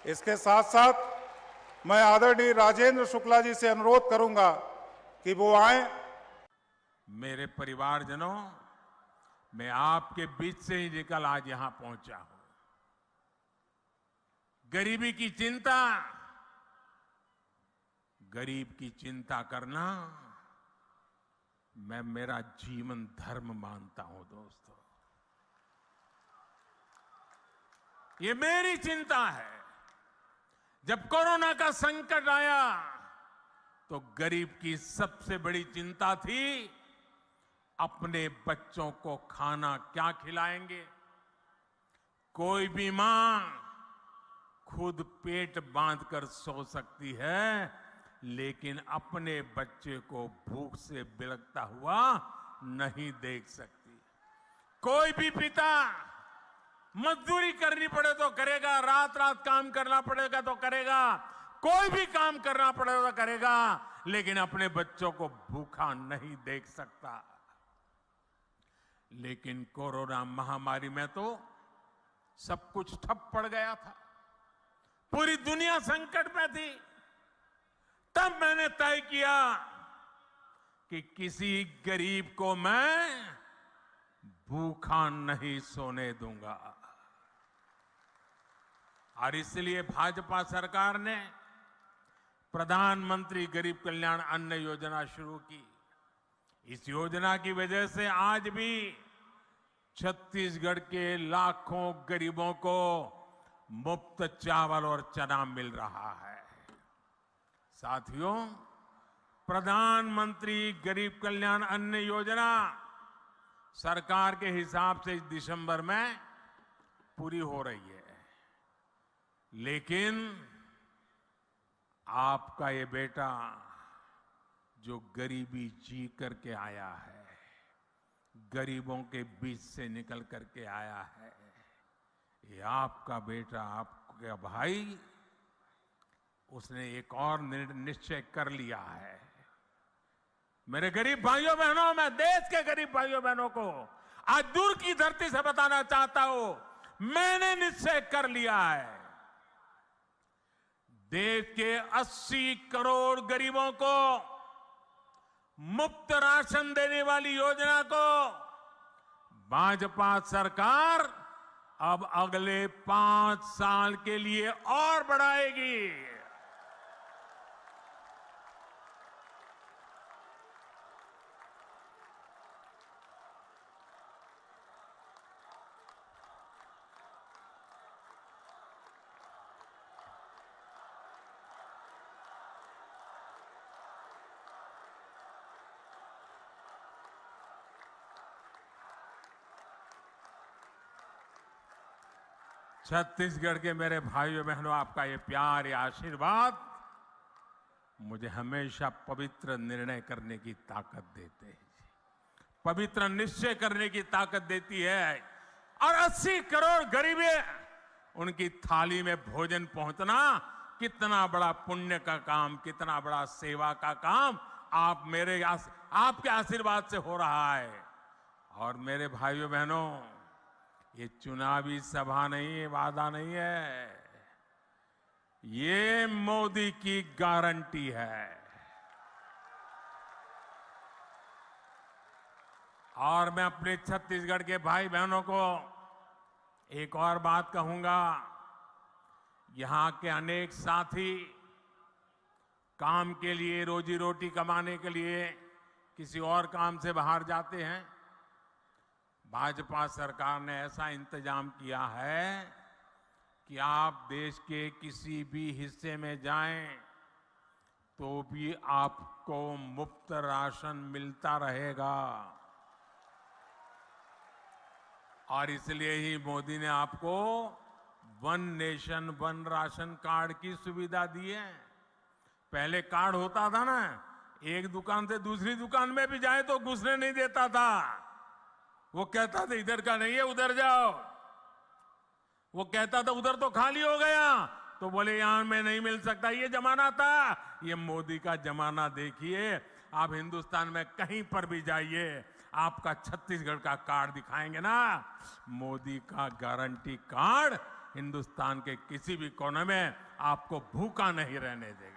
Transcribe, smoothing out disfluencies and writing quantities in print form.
इसके साथ साथ मैं आदरणीय राजेंद्र शुक्ला जी से अनुरोध करूंगा कि वो आए। मेरे परिवारजनों, मैं आपके बीच से ही निकल आज यहां पहुंचा हूं। गरीबी की चिंता, गरीब की चिंता करना मैं मेरा जीवन धर्म मानता हूं। दोस्तों, ये मेरी चिंता है। जब कोरोना का संकट आया तो गरीब की सबसे बड़ी चिंता थी अपने बच्चों को खाना क्या खिलाएंगे। कोई भी मां खुद पेट बांधकर सो सकती है, लेकिन अपने बच्चे को भूख से बिलखता हुआ नहीं देख सकती। कोई भी पिता मजदूरी करनी पड़े तो करेगा, रात रात काम करना पड़ेगा तो करेगा, कोई भी काम करना पड़ेगा तो करेगा, लेकिन अपने बच्चों को भूखा नहीं देख सकता। लेकिन कोरोना महामारी में तो सब कुछ ठप पड़ गया था, पूरी दुनिया संकट में थी। तब मैंने तय किया कि किसी गरीब को मैं भूखा नहीं सोने दूंगा। और इसलिए भाजपा सरकार ने प्रधानमंत्री गरीब कल्याण अन्न योजना शुरू की। इस योजना की वजह से आज भी छत्तीसगढ़ के लाखों गरीबों को मुफ्त चावल और चना मिल रहा है। साथियों, प्रधानमंत्री गरीब कल्याण अन्न योजना सरकार के हिसाब से इस दिसंबर में पूरी हो रही है, लेकिन आपका ये बेटा जो गरीबी जी करके आया है, गरीबों के बीच से निकल करके आया है, ये आपका बेटा, आपका भाई, उसने एक और निश्चय कर लिया है। मेरे गरीब भाइयों बहनों, मैं देश के गरीब भाइयों बहनों को आज दूर की धरती से बताना चाहता हूं, मैंने निश्चय कर लिया है। देश के 80 करोड़ गरीबों को मुफ्त राशन देने वाली योजना को भाजपा सरकार अब अगले 5 साल के लिए और बढ़ाएगी। छत्तीसगढ़ के मेरे भाइयों बहनों, आपका ये प्यार, ये आशीर्वाद मुझे हमेशा पवित्र निर्णय करने की ताकत देते हैं, पवित्र निश्चय करने की ताकत देती है। और 80 करोड़ गरीबी, उनकी थाली में भोजन पहुंचना कितना बड़ा पुण्य का काम, कितना बड़ा सेवा का काम आपके आशीर्वाद से हो रहा है। और मेरे भाइयों बहनों, ये चुनावी सभा नहीं है, वादा नहीं है, ये मोदी की गारंटी है। और मैं अपने छत्तीसगढ़ के भाई बहनों को एक और बात कहूंगा, यहां के अनेक साथी काम के लिए, रोजी रोटी कमाने के लिए किसी और काम से बाहर जाते हैं। भाजपा सरकार ने ऐसा इंतजाम किया है कि आप देश के किसी भी हिस्से में जाएं तो भी आपको मुफ्त राशन मिलता रहेगा। और इसलिए ही मोदी ने आपको one nation one ration card की सुविधा दी है। पहले कार्ड होता था ना, एक दुकान से दूसरी दुकान में भी जाए तो घुसने नहीं देता था, वो कहता था इधर का नहीं है, उधर जाओ। वो कहता था उधर तो खाली हो गया, तो बोले यहां में नहीं मिल सकता। ये जमाना था। ये मोदी का जमाना देखिए, आप हिंदुस्तान में कहीं पर भी जाइए, आपका छत्तीसगढ़ का कार्ड दिखाएंगे ना, मोदी का गारंटी कार्ड हिंदुस्तान के किसी भी कोने में आपको भूखा नहीं रहने देगा।